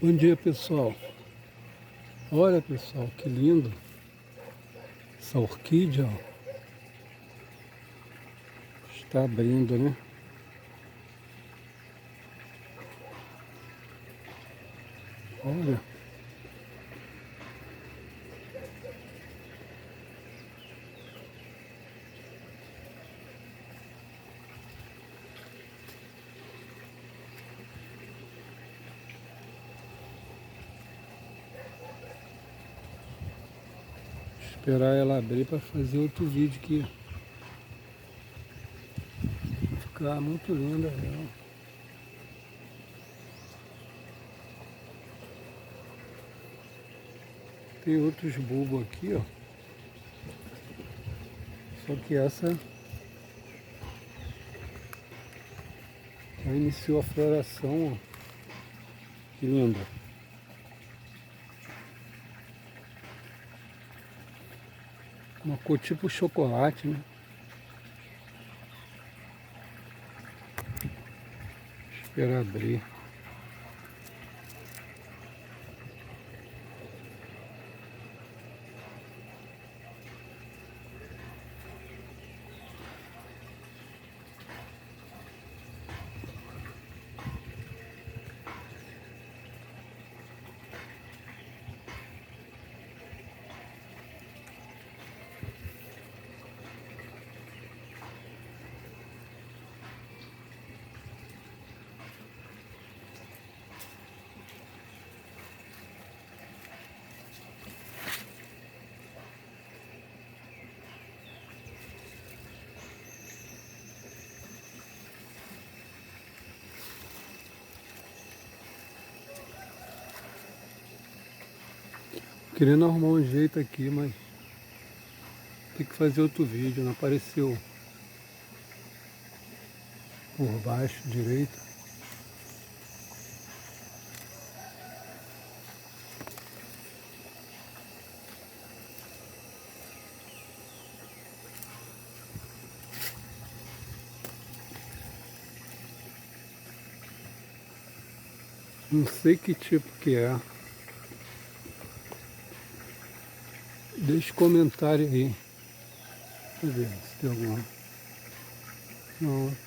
Bom dia, pessoal. Olha, pessoal, que lindo essa orquídea, ó. Está abrindo, né? Olha. Esperar ela abrir para fazer outro vídeo aqui. Vai ficar muito linda ela. Tem outros bulbos aqui, ó. Só que essa já iniciou a floração, ó. Que linda. Uma cor tipo chocolate, né? Esperar abrir. Querendo arrumar um jeito aqui, mas tem que fazer outro vídeo. Não apareceu por baixo direito. Não sei que tipo que é. Deixe comentário aí. Deixa eu ver se tem alguma. Não.